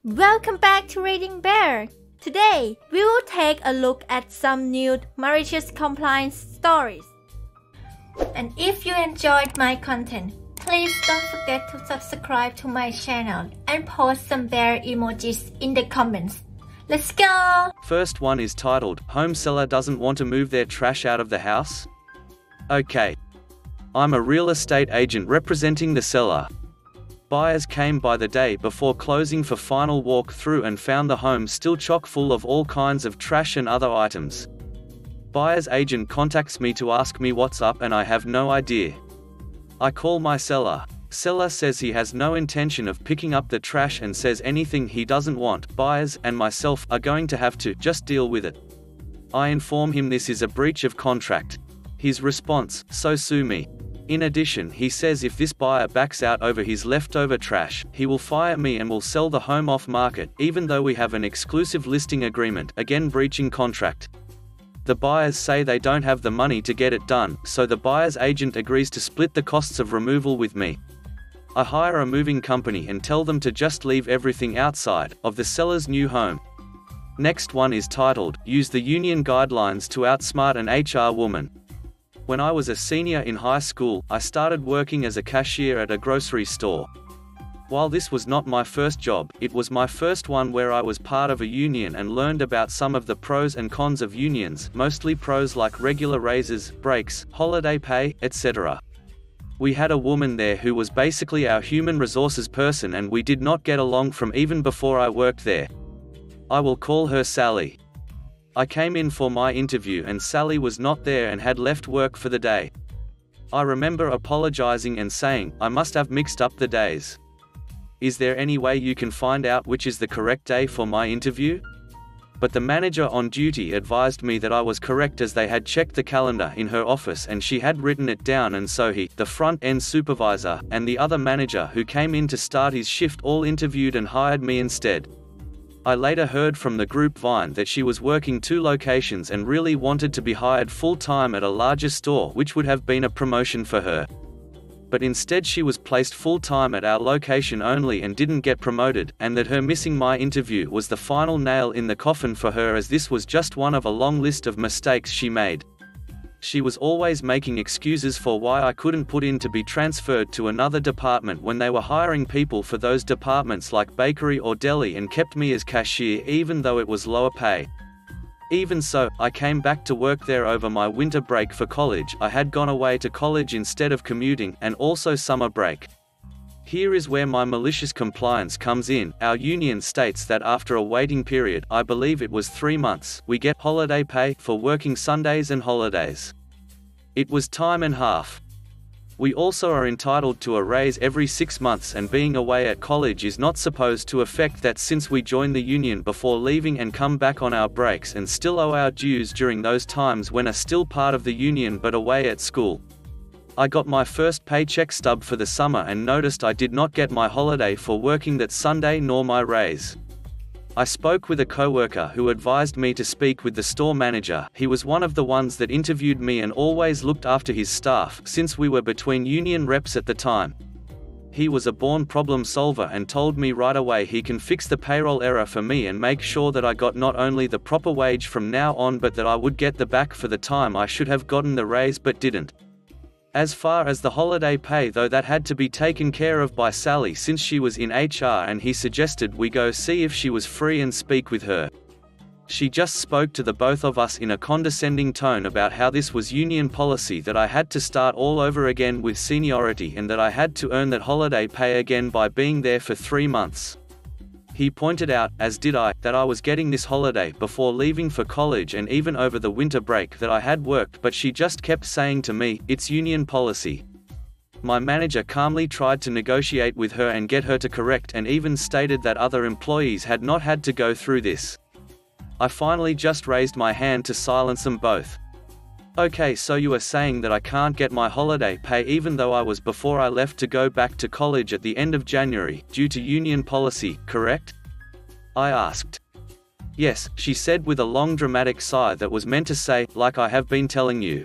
Welcome back to Reading Bear. Today, we will take a look at some new malicious compliance stories. And if you enjoyed my content, please don't forget to subscribe to my channel and post some bear emojis in the comments. Let's go! First one is titled, Home Seller Doesn't Want to Move Their Trash Out of the House? Okay. I'm a real estate agent representing the seller. Buyers came by the day before closing for final walk-through and found the home still chock full of all kinds of trash and other items. Buyer's agent contacts me to ask me what's up and I have no idea. I call my seller. Seller says he has no intention of picking up the trash and says anything he doesn't want, buyers and myself are going to have to just deal with it. I inform him this is a breach of contract. His response, so sue me. In addition, he says if this buyer backs out over his leftover trash, he will fire me and will sell the home off market, even though we have an exclusive listing agreement, again breaching contract. The buyers say they don't have the money to get it done, so the buyer's agent agrees to split the costs of removal with me. I hire a moving company and tell them to just leave everything outside of the seller's new home. Next one is titled, Use the Union Guidelines to Outsmart an HR Woman. When I was a senior in high school, I started working as a cashier at a grocery store. While this was not my first job, it was my first one where I was part of a union and learned about some of the pros and cons of unions, mostly pros like regular raises, breaks, holiday pay, etc. We had a woman there who was basically our human resources person and we did not get along from even before I worked there. I will call her Sally. I came in for my interview and Sally was not there and had left work for the day. I remember apologizing and saying, I must have mixed up the days. Is there any way you can find out which is the correct day for my interview? But the manager on duty advised me that I was correct as they had checked the calendar in her office and she had written it down, and so he, the front-end supervisor, and the other manager who came in to start his shift all interviewed and hired me instead. I later heard from the grapevine that she was working 2 locations and really wanted to be hired full-time at a larger store, which would have been a promotion for her. But instead she was placed full-time at our location only and didn't get promoted, and that her missing my interview was the final nail in the coffin for her, as this was just one of a long list of mistakes she made. She was always making excuses for why I couldn't put in to be transferred to another department when they were hiring people for those departments like bakery or deli, and kept me as cashier even though it was lower pay. Even so, I came back to work there over my winter break for college. I had gone away to college instead of commuting, and also summer break. Here is where my malicious compliance comes in. Our union states that after a waiting period, I believe it was 3 months, we get holiday pay for working Sundays and holidays. It was time and half. We also are entitled to a raise every 6 months, and being away at college is not supposed to affect that, since we join the union before leaving and come back on our breaks and still owe our dues during those times when are still part of the union but away at school. I got my first paycheck stub for the summer and noticed I did not get my holiday for working that Sunday nor my raise. I spoke with a coworker who advised me to speak with the store manager. He was one of the ones that interviewed me and always looked after his staff, since we were between union reps at the time. He was a born problem solver and told me right away he can fix the payroll error for me and make sure that I got not only the proper wage from now on but that I would get the back for the time I should have gotten the raise but didn't. As far as the holiday pay though, that had to be taken care of by Sally since she was in HR, and he suggested we go see if she was free and speak with her. She just spoke to the both of us in a condescending tone about how this was union policy, that I had to start all over again with seniority and that I had to earn that holiday pay again by being there for 3 months. He pointed out, as did I, that I was getting this holiday before leaving for college and even over the winter break that I had worked, but she just kept saying to me, it's union policy. My manager calmly tried to negotiate with her and get her to correct, and even stated that other employees had not had to go through this. I finally just raised my hand to silence them both. Okay, so you are saying that I can't get my holiday pay even though I was before I left to go back to college at the end of January, due to union policy, correct? I asked. Yes, she said with a long dramatic sigh that was meant to say, like I have been telling you.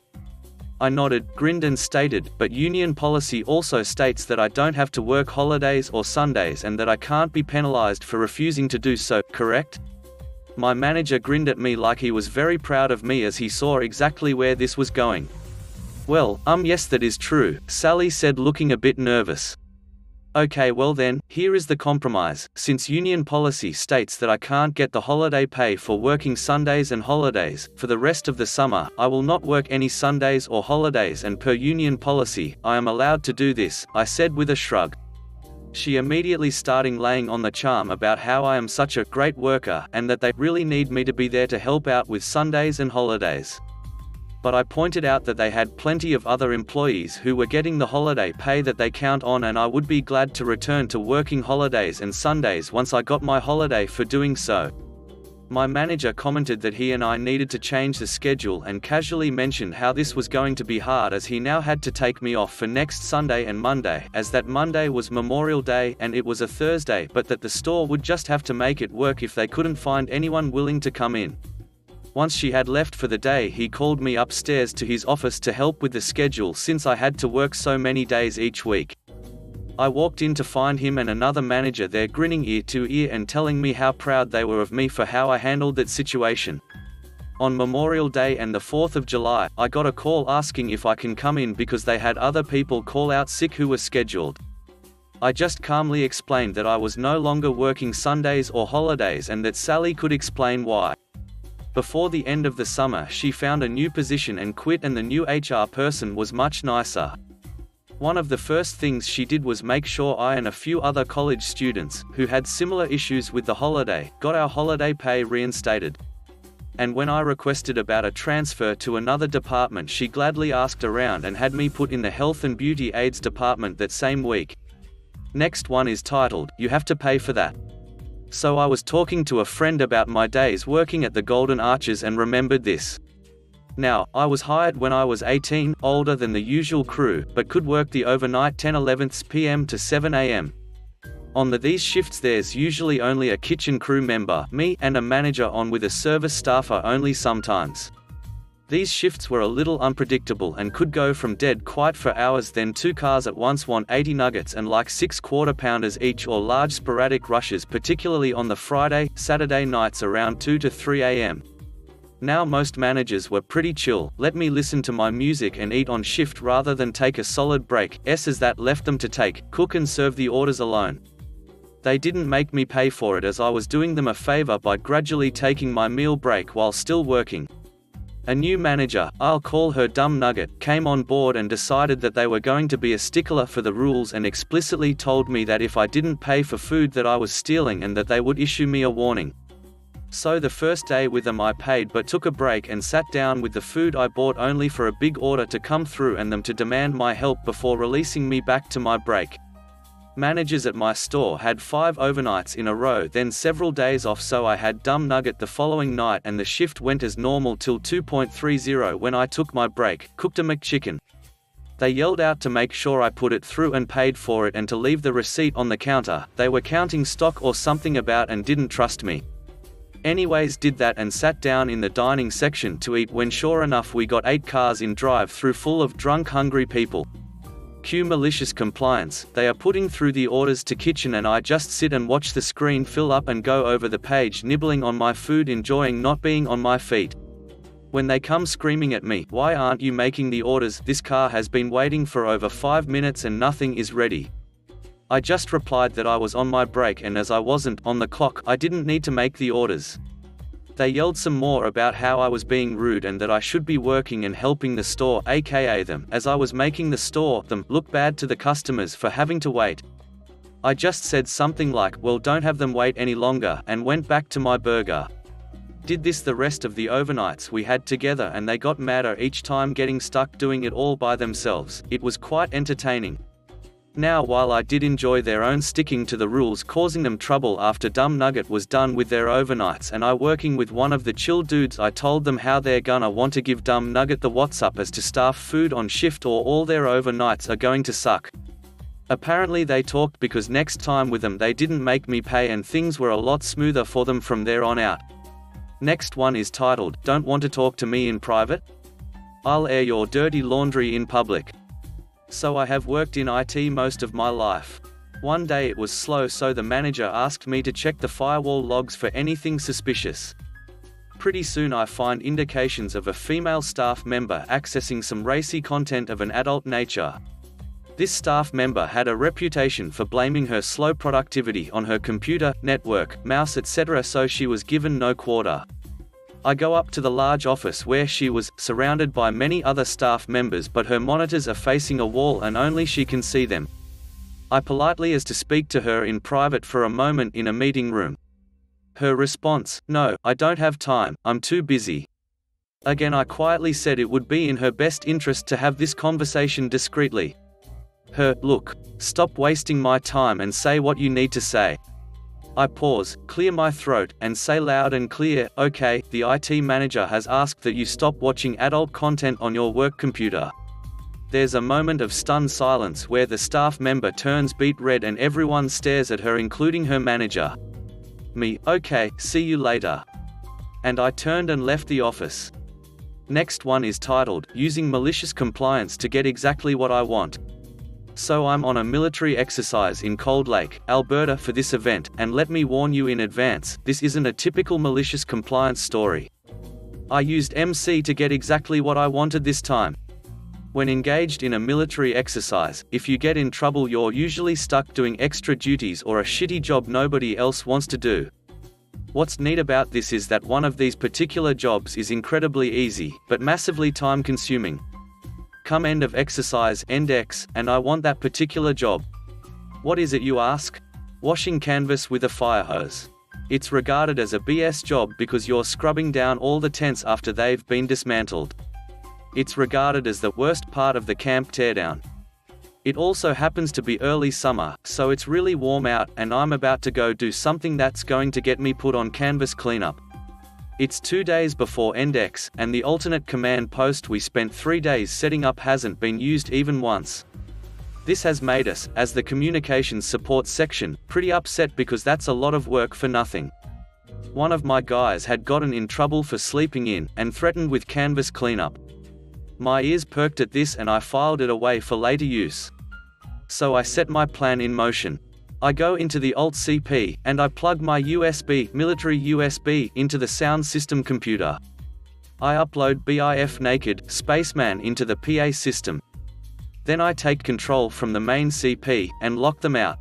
I nodded, grinned and stated, but union policy also states that I don't have to work holidays or Sundays and that I can't be penalized for refusing to do so, correct? My manager grinned at me like he was very proud of me as he saw exactly where this was going. Well, yes, that is true, Sally said, looking a bit nervous. Okay, well then, here is the compromise. Since union policy states that I can't get the holiday pay for working Sundays and holidays, for the rest of the summer, I will not work any Sundays or holidays, and per union policy, I am allowed to do this, I said with a shrug. She immediately started laying on the charm about how I am such a great worker, and that they really need me to be there to help out with Sundays and holidays. But I pointed out that they had plenty of other employees who were getting the holiday pay that they count on, and I would be glad to return to working holidays and Sundays once I got my holiday for doing so. My manager commented that he and I needed to change the schedule and casually mentioned how this was going to be hard as he now had to take me off for next Sunday and Monday, as that Monday was Memorial Day and it was a Thursday, but that the store would just have to make it work if they couldn't find anyone willing to come in. Once she had left for the day, he called me upstairs to his office to help with the schedule since I had to work so many days each week. I walked in to find him and another manager there grinning ear to ear and telling me how proud they were of me for how I handled that situation. On Memorial Day and the 4th of July, I got a call asking if I can come in because they had other people call out sick who were scheduled. I just calmly explained that I was no longer working Sundays or holidays and that Sally could explain why. Before the end of the summer, she found a new position and quit, and the new HR person was much nicer. One of the first things she did was make sure I and a few other college students, who had similar issues with the holiday, got our holiday pay reinstated. And when I requested about a transfer to another department, she gladly asked around and had me put in the health and beauty aids department that same week. Next one is titled, "You Have to Pay for That." So I was talking to a friend about my days working at the Golden Arches and remembered this. Now, I was hired when I was 18, older than the usual crew, but could work the overnight 10:11 p.m. to 7 a.m. On these shifts there's usually only a kitchen crew member, me, and a manager on with a service staffer only sometimes. These shifts were a little unpredictable and could go from dead quiet for hours, then 2 cars at once want 80 nuggets and like 6 quarter-pounders each, or large sporadic rushes, particularly on the Friday, Saturday nights around 2 to 3 a.m. Now most managers were pretty chill, let me listen to my music and eat on shift rather than take a solid break, as that left them to take, cook and serve the orders alone. They didn't make me pay for it as I was doing them a favor by gradually taking my meal break while still working. A new manager, I'll call her Dumb Nugget, came on board and decided that they were going to be a stickler for the rules and explicitly told me that if I didn't pay for food that I was stealing and that they would issue me a warning. So the first day with them I paid but took a break and sat down with the food I bought only for a big order to come through and them to demand my help before releasing me back to my break. Managers at my store had 5 overnights in a row, then several days off, so I had Dumb Nugget the following night and the shift went as normal till 2:30 when I took my break, cooked a McChicken. They yelled out to make sure I put it through and paid for it and to leave the receipt on the counter. They were counting stock or something about and didn't trust me. Anyways, did that and sat down in the dining section to eat when sure enough we got 8 cars in drive-through full of drunk hungry people. Cue malicious compliance, they are putting through the orders to kitchen and I just sit and watch the screen fill up and go over the page nibbling on my food, enjoying not being on my feet. When they come screaming at me, "Why aren't you making the orders? This car has been waiting for over 5 minutes and nothing is ready." I just replied that I was on my break and as I wasn't on the clock, I didn't need to make the orders. They yelled some more about how I was being rude and that I should be working and helping the store, aka them, as I was making the store, them, look bad to the customers for having to wait. I just said something like, "Well, don't have them wait any longer," and went back to my burger. Did this the rest of the overnights we had together and they got madder each time, getting stuck doing it all by themselves. It was quite entertaining. Now, while I did enjoy their own sticking to the rules causing them trouble after Dumb Nugget was done with their overnights and I working with one of the chill dudes, I told them how they're gonna want to give Dumb Nugget the what's up as to staff food on shift or all their overnights are going to suck. Apparently they talked because next time with them they didn't make me pay and things were a lot smoother for them from there on out. Next one is titled, "Don't Want to Talk to Me in Private?" I'll air your dirty laundry in public. So I have worked in IT most of my life. One day it was slow, so the manager asked me to check the firewall logs for anything suspicious. Pretty soon I find indications of a female staff member accessing some racy content of an adult nature. This staff member had a reputation for blaming her slow productivity on her computer, network, mouse, etc., so she was given no quarter. I go up to the large office where she was, surrounded by many other staff members, but her monitors are facing a wall and only she can see them. I politely asked to speak to her in private for a moment in a meeting room. Her response, "No, I don't have time, I'm too busy." Again I quietly said it would be in her best interest to have this conversation discreetly. Her, "Look, stop wasting my time and say what you need to say." I pause, clear my throat, and say loud and clear, "Okay, the IT manager has asked that you stop watching adult content on your work computer." There's a moment of stunned silence where the staff member turns beet red and everyone stares at her, including her manager. Me, "Okay, see you later." And I turned and left the office. Next one is titled, "Using Malicious Compliance to Get Exactly What I Want." So I'm on a military exercise in Cold Lake, Alberta for this event, and let me warn you in advance, this isn't a typical malicious compliance story. I used MC to get exactly what I wanted this time. When engaged in a military exercise, if you get in trouble you're usually stuck doing extra duties or a shitty job nobody else wants to do. What's neat about this is that one of these particular jobs is incredibly easy, but massively time-consuming. Come end of exercise, end X, and I want that particular job. What is it, you ask? Washing canvas with a fire hose. It's regarded as a BS job because you're scrubbing down all the tents after they've been dismantled. It's regarded as the worst part of the camp teardown. It also happens to be early summer, so it's really warm out, and I'm about to go do something that's going to get me put on canvas cleanup. It's 2 days before EndX, and the alternate command post we spent 3 days setting up hasn't been used even once. This has made us, as the communications support section, pretty upset because that's a lot of work for nothing. One of my guys had gotten in trouble for sleeping in, and threatened with canvas cleanup. My ears perked at this and I filed it away for later use. So I set my plan in motion. I go into the Alt CP, and I plug my military USB, into the sound system computer. I upload BIF Naked, Spaceman into the PA system. Then I take control from the main CP, and lock them out.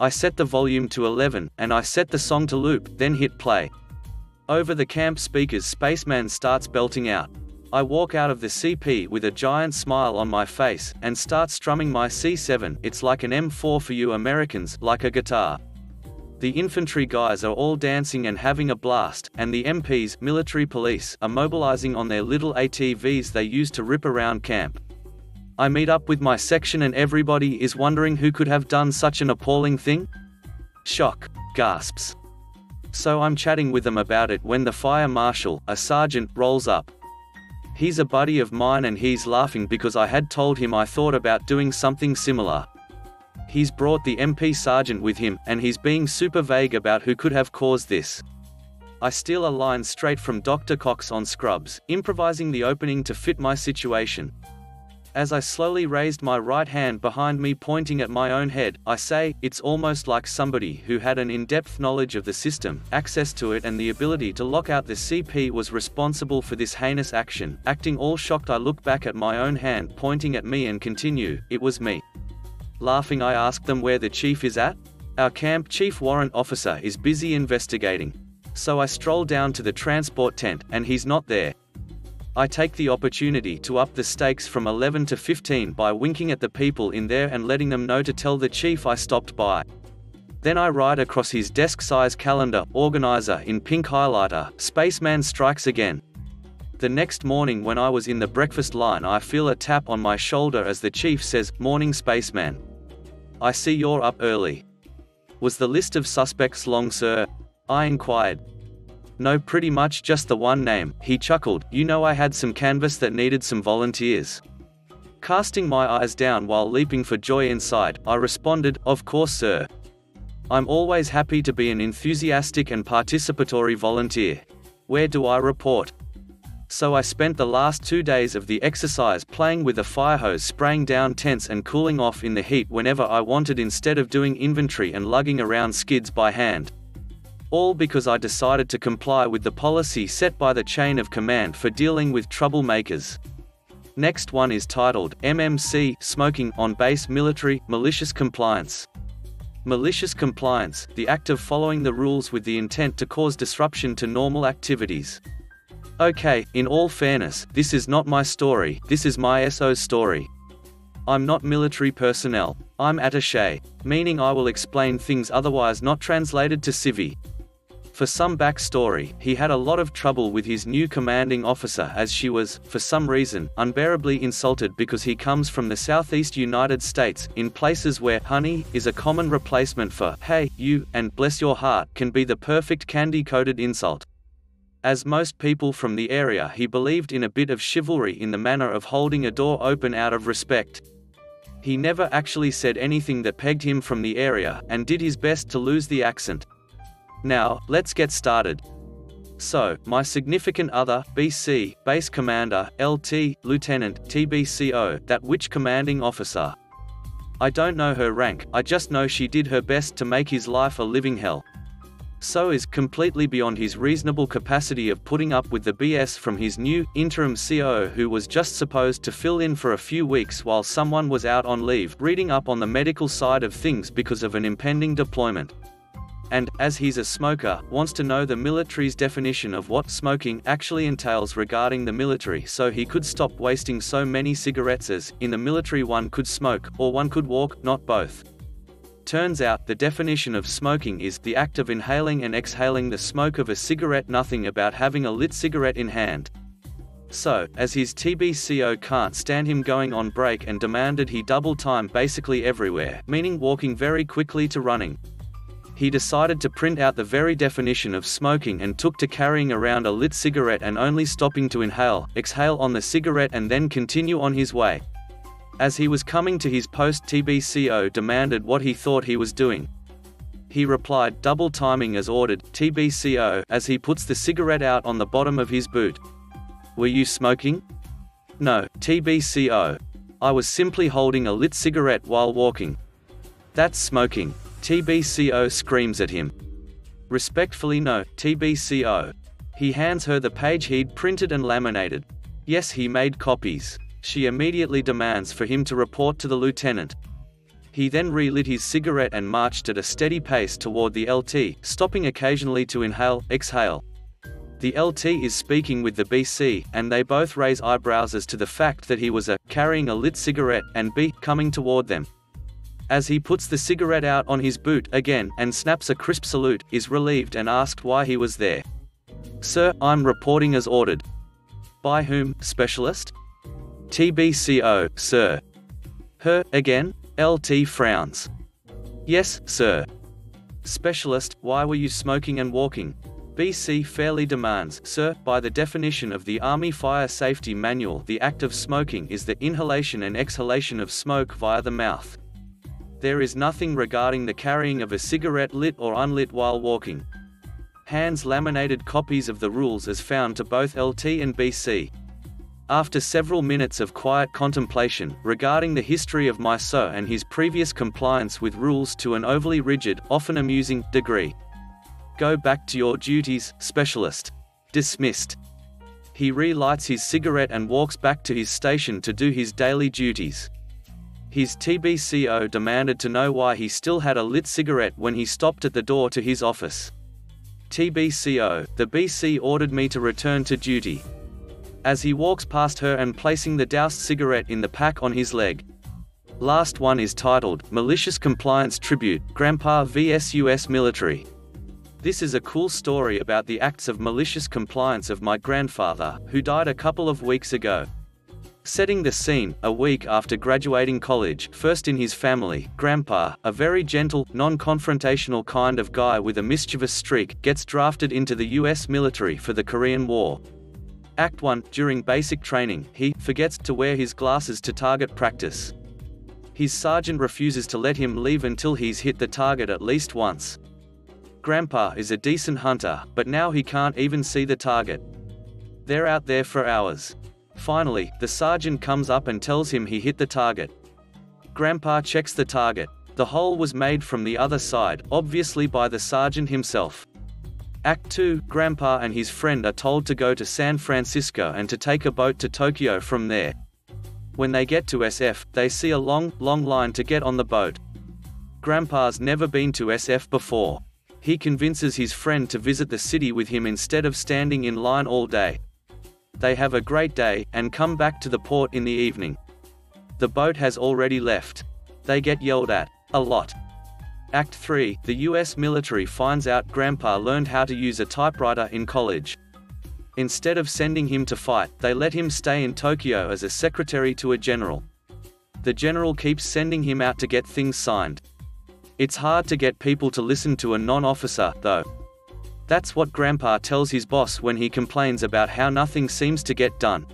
I set the volume to 11, and I set the song to loop, then hit play. Over the camp speakers Spaceman starts belting out. I walk out of the CP with a giant smile on my face, and start strumming my C7, it's like an M4 for you Americans, like a guitar. The infantry guys are all dancing and having a blast, and the MPs, military police, are mobilizing on their little ATVs they use to rip around camp. I meet up with my section and everybody is wondering who could have done such an appalling thing? Shock. Gasps. So I'm chatting with them about it when the fire marshal, a sergeant, rolls up. He's a buddy of mine and he's laughing because I had told him I thought about doing something similar. He's brought the MP sergeant with him, and he's being super vague about who could have caused this. I steal a line straight from Dr. Cox on Scrubs, improvising the opening to fit my situation. As I slowly raised my right hand behind me pointing at my own head, I say, it's almost like somebody who had an in-depth knowledge of the system, access to it and the ability to lock out the CP was responsible for this heinous action. Acting all shocked I look back at my own hand pointing at me and continue, it was me. Laughing I ask them where the chief is at? Our camp chief warrant officer is busy investigating. So I stroll down to the transport tent, and he's not there. I take the opportunity to up the stakes from 11 to 15 by winking at the people in there and letting them know to tell the chief I stopped by. Then I write across his desk-size calendar, organizer in pink highlighter, Spaceman strikes again. The next morning when I was in the breakfast line I feel a tap on my shoulder as the chief says, "Morning Spaceman. I see you're up early. Was the list of suspects long, sir?" I inquired. "No, pretty much just the one name," he chuckled. "You know I had some canvas that needed some volunteers." Casting my eyes down while leaping for joy inside, I responded, "Of course, sir. I'm always happy to be an enthusiastic and participatory volunteer. Where do I report?" So I spent the last 2 days of the exercise playing with a fire hose, spraying down tents and cooling off in the heat whenever I wanted instead of doing inventory and lugging around skids by hand. All because I decided to comply with the policy set by the chain of command for dealing with troublemakers. Next one is titled, MMC, Smoking on Base Military, Malicious Compliance. Malicious compliance, the act of following the rules with the intent to cause disruption to normal activities. Okay, in all fairness, this is not my story, this is my SO's story. I'm not military personnel. I'm attaché, meaning I will explain things otherwise not translated to civvy. For some backstory, he had a lot of trouble with his new commanding officer as she was, for some reason, unbearably insulted because he comes from the southeast United States, in places where honey is a common replacement for hey, you, and bless your heart can be the perfect candy-coated insult. As most people from the area, he believed in a bit of chivalry in the manner of holding a door open out of respect. He never actually said anything that pegged him from the area, and did his best to lose the accent. Now, let's get started. So, my significant other, BC, Base Commander, LT, Lieutenant, TBCO, that which commanding officer. I don't know her rank, I just know she did her best to make his life a living hell. So is completely beyond his reasonable capacity of putting up with the BS from his new, interim COO who was just supposed to fill in for a few weeks while someone was out on leave, reading up on the medical side of things because of an impending deployment. And, as he's a smoker, wants to know the military's definition of what smoking actually entails regarding the military so he could stop wasting so many cigarettes as, in the military one could smoke, or one could walk, not both. Turns out, the definition of smoking is the act of inhaling and exhaling the smoke of a cigarette, nothing about having a lit cigarette in hand. So, as his TBCO can't stand him going on break and demanded he double time basically everywhere, meaning walking very quickly to running. He decided to print out the very definition of smoking and took to carrying around a lit cigarette and only stopping to inhale, exhale on the cigarette and then continue on his way. As he was coming to his post, TBCO demanded what he thought he was doing. He replied, double timing as ordered, TBCO, as he puts the cigarette out on the bottom of his boot. Were you smoking? No, TBCO. I was simply holding a lit cigarette while walking. That's smoking. TBCO screams at him. Respectfully no, TBCO. He hands her the page he'd printed and laminated. Yes, he made copies. She immediately demands for him to report to the lieutenant. He then relit his cigarette and marched at a steady pace toward the LT, stopping occasionally to inhale, exhale. The LT is speaking with the BC, and they both raise eyebrows as to the fact that he was A, carrying a lit cigarette, and B, coming toward them. As he puts the cigarette out on his boot again, and snaps a crisp salute, is relieved and asked why he was there. Sir, I'm reporting as ordered. By whom, specialist? TBCO, sir. Her, again? LT frowns. Yes, sir. Specialist, why were you smoking and walking? BC fairly demands, sir, by the definition of the Army Fire Safety Manual, the act of smoking is the inhalation and exhalation of smoke via the mouth. There is nothing regarding the carrying of a cigarette lit or unlit while walking. Hands laminated copies of the rules as found to both LT and BC. After several minutes of quiet contemplation, regarding the history of my SO and his previous compliance with rules to an overly rigid, often amusing, degree. Go back to your duties, specialist. Dismissed. He relights his cigarette and walks back to his station to do his daily duties. His TBCO demanded to know why he still had a lit cigarette when he stopped at the door to his office. TBCO, the BC ordered me to return to duty. As he walks past her and placing the doused cigarette in the pack on his leg. Last one is titled, Malicious Compliance Tribute, Grandpa vs US Military. This is a cool story about the acts of malicious compliance of my grandfather, who died a couple of weeks ago. Setting the scene, a week after graduating college, first in his family, Grandpa, a very gentle, non-confrontational kind of guy with a mischievous streak, gets drafted into the US military for the Korean War. Act 1, during basic training, he forgets to wear his glasses to target practice. His sergeant refuses to let him leave until he's hit the target at least once. Grandpa is a decent hunter, but now he can't even see the target. They're out there for hours. Finally, the sergeant comes up and tells him he hit the target. Grandpa checks the target. The hole was made from the other side, obviously by the sergeant himself. Act 2, Grandpa and his friend are told to go to San Francisco and to take a boat to Tokyo from there. When they get to SF, they see a long line to get on the boat. Grandpa's never been to SF before. He convinces his friend to visit the city with him instead of standing in line all day. They have a great day, and come back to the port in the evening. The boat has already left. They get yelled at, a lot. Act 3, the US military finds out Grandpa learned how to use a typewriter in college. Instead of sending him to fight, they let him stay in Tokyo as a secretary to a general. The general keeps sending him out to get things signed. It's hard to get people to listen to a non-officer, though. That's what Grandpa tells his boss when he complains about how nothing seems to get done.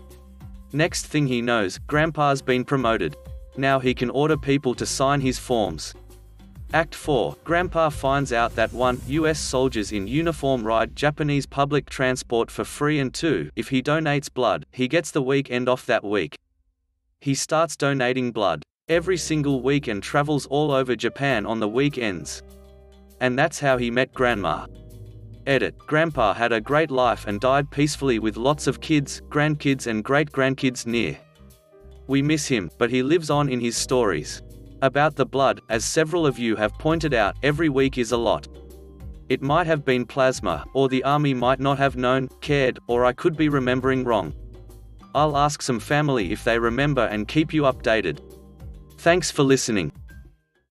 Next thing he knows, Grandpa's been promoted. Now he can order people to sign his forms. Act 4, Grandpa finds out that 1, US soldiers in uniform ride Japanese public transport for free, and 2, if he donates blood, he gets the weekend off that week. He starts donating blood every single week and travels all over Japan on the weekends. And that's how he met Grandma. Edit. Grandpa had a great life and died peacefully with lots of kids, grandkids and great-grandkids near. We miss him, but he lives on in his stories. About the blood, as several of you have pointed out, every week is a lot. It might have been plasma, or the army might not have known, cared, or I could be remembering wrong. I'll ask some family if they remember and keep you updated. Thanks for listening.